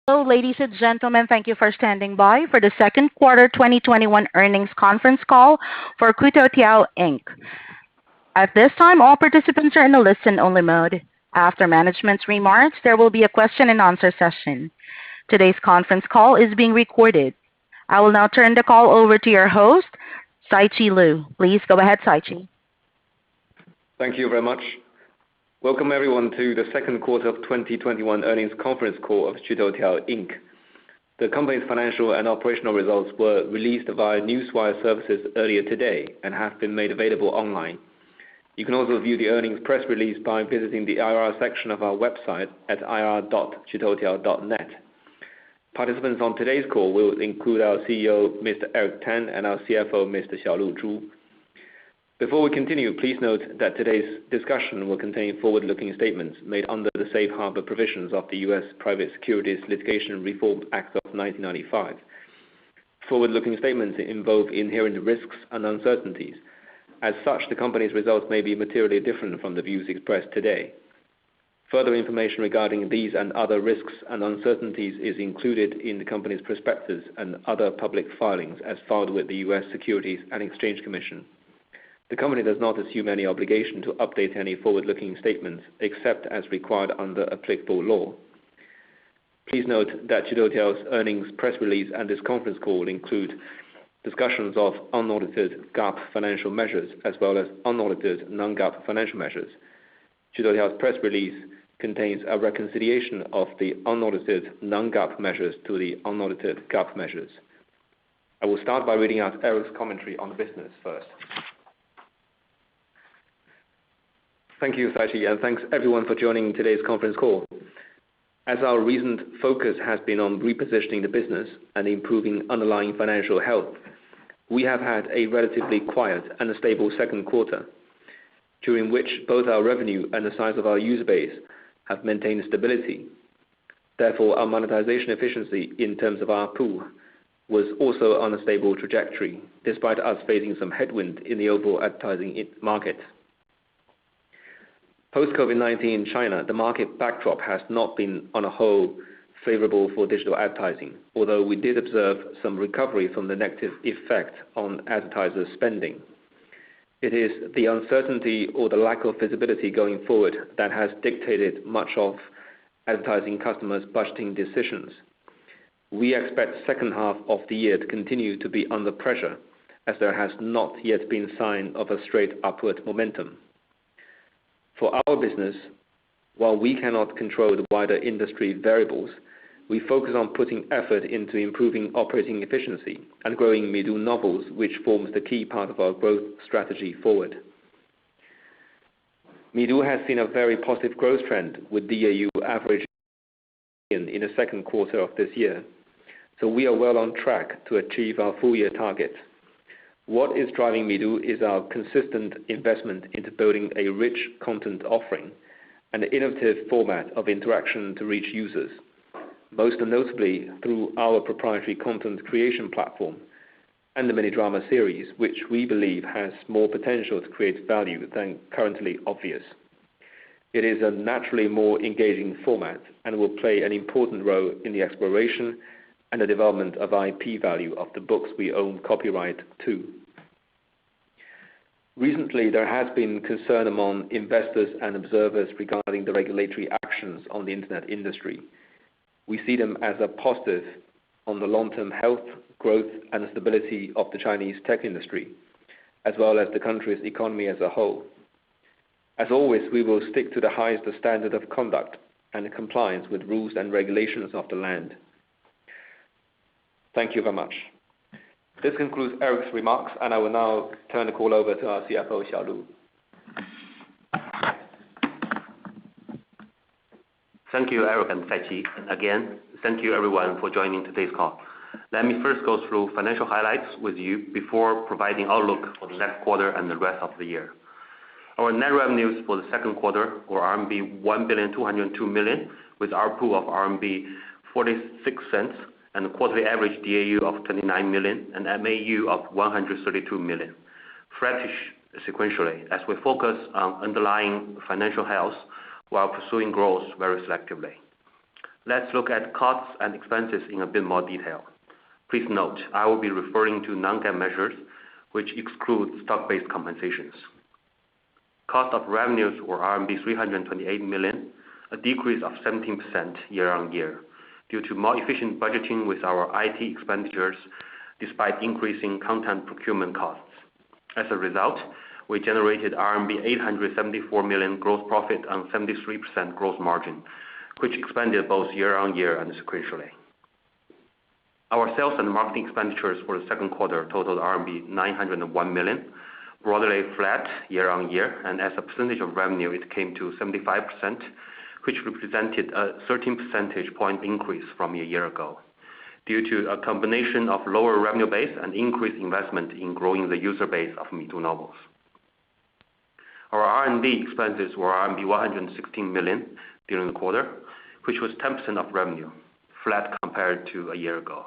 Hello, ladies and gentlemen. Thank you for standing by for the second quarter 2021 earnings conference call for Qutoutiao Inc. At this time, all participants are in a listen-only mode. After management's remarks, there will be a question and answer session. Today's conference call is being recorded. I will now turn the call over to your host, Saichi Liu. Please go ahead, Saichi. Thank you very much. Welcome everyone to the second quarter of 2021 earnings conference call of Qutoutiao Inc. The company's financial and operational results were released via Newswire services earlier today and have been made available online. You can also view the earnings press release by visiting the IR section of our website at ir.qutoutiao.net. Participants on today's call will include our CEO, Mr. Eric Tan, and our CFO, Mr. Xiaolu Zhu. Before we continue, please note that today's discussion will contain forward-looking statements made under the safe harbor provisions of the U.S. Private Securities Litigation Reform Act of 1995. Forward-looking statements involve inherent risks and uncertainties. As such, the company's results may be materially different from the views expressed today. Further information regarding these and other risks and uncertainties is included in the company's prospectus and other public filings as filed with the U.S. Securities and Exchange Commission. The company does not assume any obligation to update any forward-looking statements except as required under applicable law. Please note that Qutoutiao's earnings press release and this conference call include discussions of unaudited GAAP financial measures as well as unaudited non-GAAP financial measures. Qutoutiao's press release contains a reconciliation of the unaudited non-GAAP measures to the unaudited GAAP measures. I will start by reading out Eric's commentary on the business first. Thank you, Saichi, and thanks everyone for joining today's conference call. As our recent focus has been on repositioning the business and improving underlying financial health, we have had a relatively quiet and a stable second quarter, during which both our revenue and the size of our user base have maintained stability. Therefore, our monetization efficiency in terms of our pool was also on a stable trajectory, despite us facing some headwind in the overall advertising market. Post-COVID-19 in China, the market backdrop has not been on a whole favorable for digital advertising, although we did observe some recovery from the negative effect on advertisers' spending. It is the uncertainty or the lack of visibility going forward that has dictated much of advertising customers' budgeting decisions. We expect the second half of the year to continue to be under pressure, as there has not yet been sign of a straight upward momentum. For our business, while we cannot control the wider industry variables, we focus on putting effort into improving operating efficiency and growing Midu novels, which forms the key part of our growth strategy forward. Midu has seen a very positive growth trend with DAU average in the second quarter of this year, so we are well on track to achieve our full-year target. What is driving Midu is our consistent investment into building a rich content offering and an innovative format of interaction to reach users, most notably through our proprietary content creation platform and the mini drama series, which we believe has more potential to create value than currently obvious. It is a naturally more engaging format and will play an important role in the exploration and the development of IP value of the books we own copyright to. Recently, there has been concern among investors and observers regarding the regulatory actions on the internet industry. We see them as a positive on the long-term health, growth, and stability of the Chinese tech industry, as well as the country's economy as a whole. As always, we will stick to the highest standard of conduct and compliance with rules and regulations of the land. Thank you very much. This concludes Eric's remarks, and I will now turn the call over to our CFO, Xiaolu. Thank you, Eric and Saichi. Again, thank you everyone for joining today's call. Let me first go through financial highlights with you before providing outlook for the next quarter and the rest of the year. Our net revenues for the second quarter were RMB 1,202 million, with ARPU of RMB 46 cents and a quarterly average DAU of 29 million and MAU of 132 million. Flattish sequentially as we focus on underlying financial health while pursuing growth very selectively. Let's look at costs and expenses in a bit more detail. Please note, I will be referring to non-GAAP measures, which exclude stock-based compensations. Cost of revenues were RMB 328 million, a decrease of 17% year-on-year, due to more efficient budgeting with our IT expenditures despite increasing content procurement costs. As a result, we generated RMB 874 million gross profit and 73% gross margin, which expanded both year-on-year and sequentially. Our sales and marketing expenditures for the second quarter totaled RMB 901 million, broadly flat year-on-year, and as a percentage of revenue, it came to 75%, which represented a 13 percentage point increase from a year ago, due to a combination of lower revenue base and increased investment in growing the user base of Midu novels. Our R&D expenses were RMB 116 million during the quarter, which was 10% of revenue, flat compared to a year ago.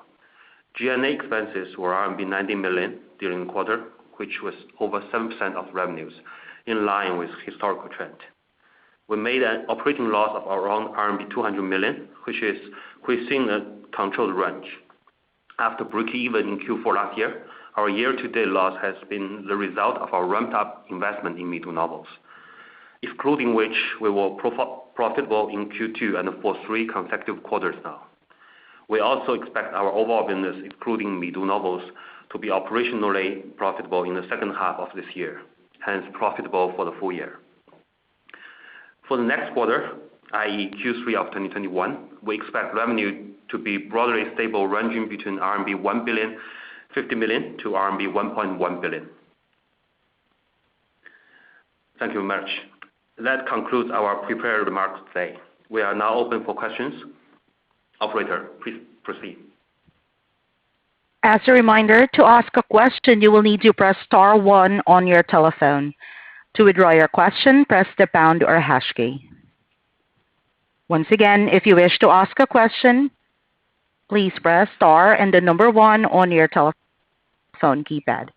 G&A expenses were RMB 90 million during the quarter, which was over 7% of revenues, in line with historical trend. We made an operating loss of around RMB 200 million, which is within a controlled range. After breaking even in Q4 last year, our year-to-date loss has been the result of our ramped-up investment in Midu novels, excluding which we were profitable in Q2 and for 3 consecutive quarters now. We also expect our overall business, including Midu novels, to be operationally profitable in the second half of this year, hence profitable for the full year. For the next quarter, i.e. Q3 of 2021, we expect revenue to be broadly stable, ranging between RMB 1,050 million to RMB 1.1 billion. Thank you very much. That concludes our prepared remarks today. We are now open for questions. Operator, please proceed. As a reminder, to ask a question, you will need to press star 1 on your telephone. To withdraw your question, press the pound or hash key. Once again, if you wish to ask a question, please press star and the number 1 on your telephone keypad.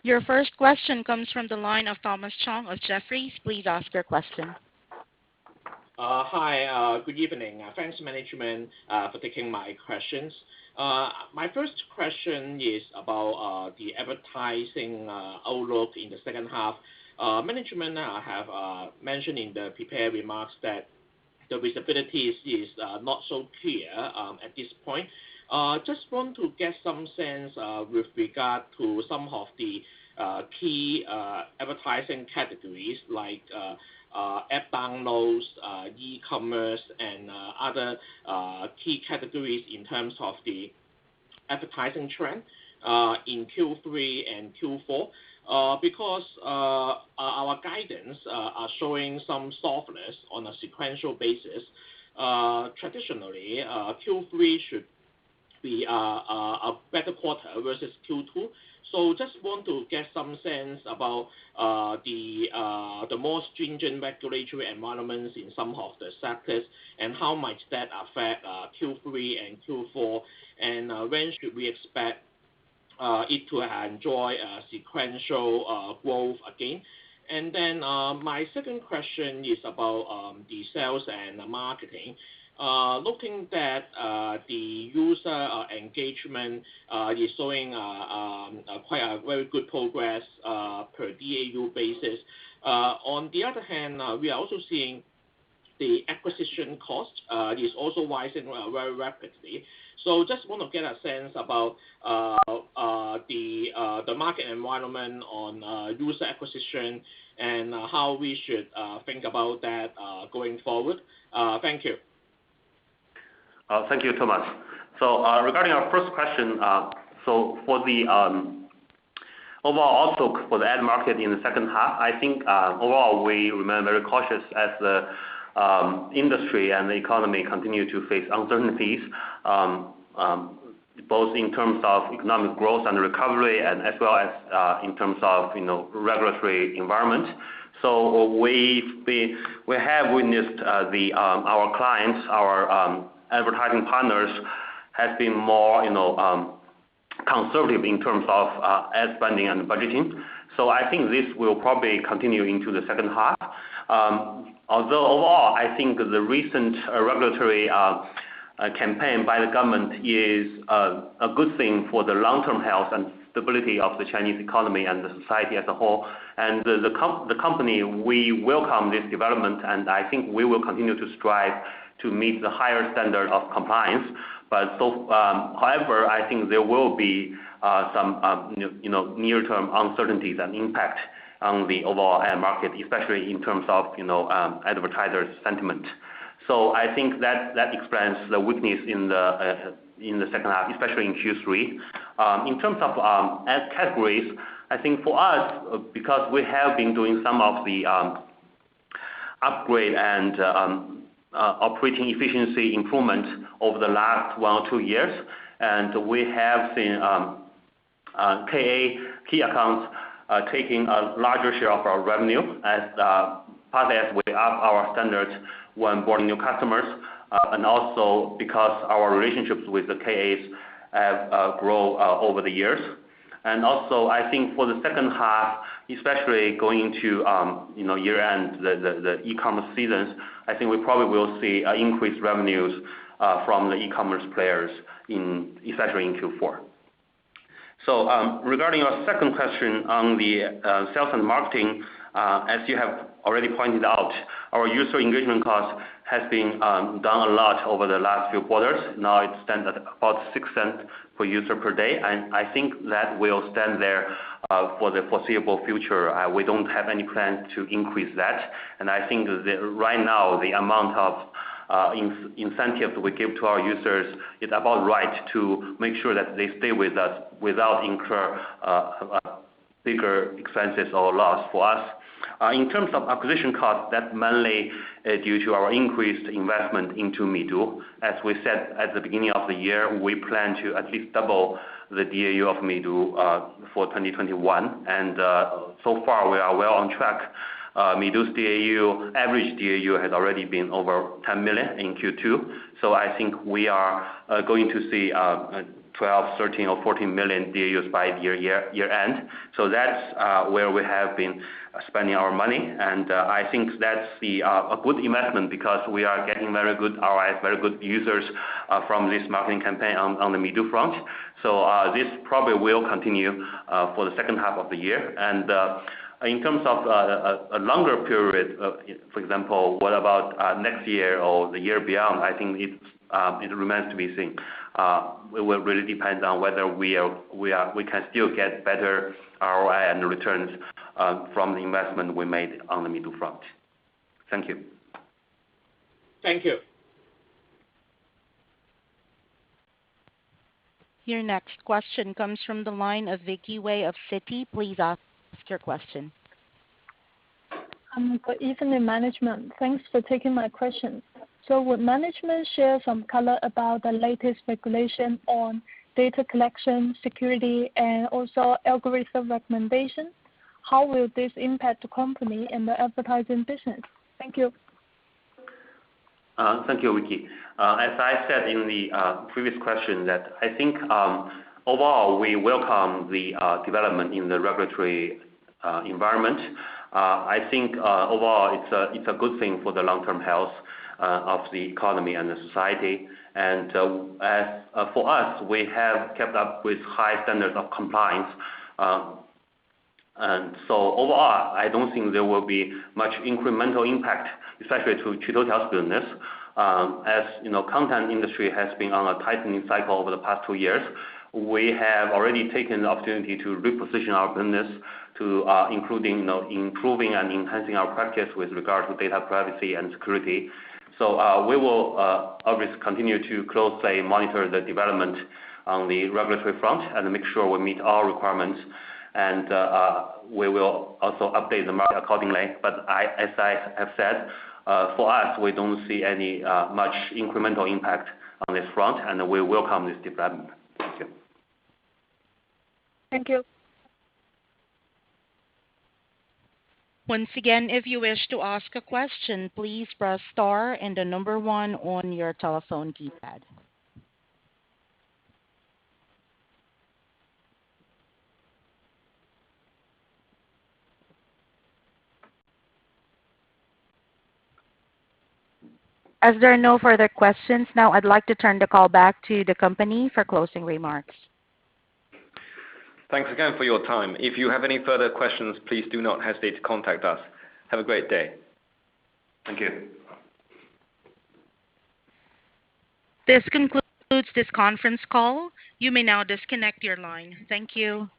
Your first question comes from the line of Thomas Chong of Jefferies. Please ask your question. Hi, good evening. Thanks management for taking my questions. My first question is about the advertising outlook in the second half. Management have mentioned in the prepared remarks that the visibility is not so clear at this point. Just want to get some sense with regard to some of the key advertising categories like app downloads, e-commerce, and other key categories in terms of the advertising trend in Q3 and Q4, because our guidance are showing some softness on a sequential basis. Traditionally, Q3 should be a better quarter versus Q2. So just want to get some sense about the more stringent regulatory environments in some of the sectors and how might that affect Q3 and Q4, and when should we expect it to enjoy sequential growth again. And then my second question is about the sales and marketing. Looking at the user engagement is showing quite a very good progress per DAU basis. On the other hand, we are also seeing the acquisition cost is also rising very rapidly. So just want to get a sense about the market environment on user acquisition and how we should think about that going forward. Thank you. Thank you, Thomas. So regarding our first question, so for the overall outlook for the ad market in the second half, I think overall we remain very cautious as the industry and the economy continue to face uncertainties, both in terms of economic growth and recovery, and as well as in terms of regulatory environment. So we have witnessed our clients, our advertising partners has been more conservative in terms of ad spending and budgeting. So I think this will probably continue into the second half. Although overall, I think the recent regulatory campaign by the government is a good thing for the long-term health and stability of the Chinese economy and the society as a whole. And the company, we welcome this development, and I think we will continue to strive to meet the higher standard of compliance. But however, I think there will be some near-term uncertainties and impact on the overall ad market, especially in terms of advertisers' sentiment. So I think that explains the weakness in the second half, especially in Q3. In terms of ad categories, I think for us, because we have been doing some of the upgrade and operating efficiency improvement over the last 1 or 2 years, and we have seen KA, key accounts, taking a larger share of our revenue as partly as we up our standards when boarding new customers, and also because our relationships with the KAs have grown over the years. And also, I think for the second half, especially going into year-end, the e-commerce seasons, I think we probably will see increased revenues from the e-commerce players, especially in Q4. So regarding your second question on the sales and marketing, as you have already pointed out, our user engagement cost has been down a lot over the last few quarters. Now it stands at about 6 cents per user per day, and I think that will stand there for the foreseeable future. We don't have any plans to increase that, and I think that right now the amount of incentives we give to our users is about right to make sure that they stay with us without incur bigger expenses or loss for us. In terms of acquisition costs, that's mainly due to our increased investment into Midu. As we said at the beginning of the year, we plan to at least double the DAU of Midu for 2021, and so far we are well on track. Midu's DAU, average DAU has already been over 10 million in Q2, so I think we are going to see 12, 13, or 14 million DAUs by year end. So that's where we have been spending our money, and I think that's a good investment because we are getting very good ROIs, very good users from this marketing campaign on the Midu front. So this probably will continue for the second half of the year. And in terms of a longer period, for example, what about next year or the year beyond? I think it remains to be seen. It will really depend on whether we can still get better ROI and returns from the investment we made on the Midu front. Thank you. Thank you. Your next question comes from the line of Vicky Wei of Citi. Please ask your question. Good evening, management. Thanks for taking my question. So would management share some color about the latest regulation on data collection, security, and also algorithm recommendation? How will this impact the company and the advertising business? Thank you. Thank you, Vicky. As I said in the previous question, that I think overall we welcome the development in the regulatory environment. I think overall it's a good thing for the long-term health of the economy and the society. And as for us, we have kept up with high standards of compliance. And so overall, I don't think there will be much incremental impact, especially to Qutoutiao's business. As you know, content industry has been on a tightening cycle over the past 2 years. We have already taken the opportunity to reposition our business to including improving and enhancing our practice with regard to data privacy and security. So we will obviously continue to closely monitor the development on the regulatory front and make sure we meet all requirements. And we will also update the market accordingly. But as I have said, for us, we don't see any much incremental impact on this front, and we welcome this development. Thank you. Thank you. Once again, if you wish to ask a question, please press star and the number 1 on your telephone keypad. As there are no further questions, now I'd like to turn the call back to the company for closing remarks. Thanks again for your time. If you have any further questions, please do not hesitate to contact us. Have a great day. Thank you. This concludes this conference call. You may now disconnect your line. Thank you.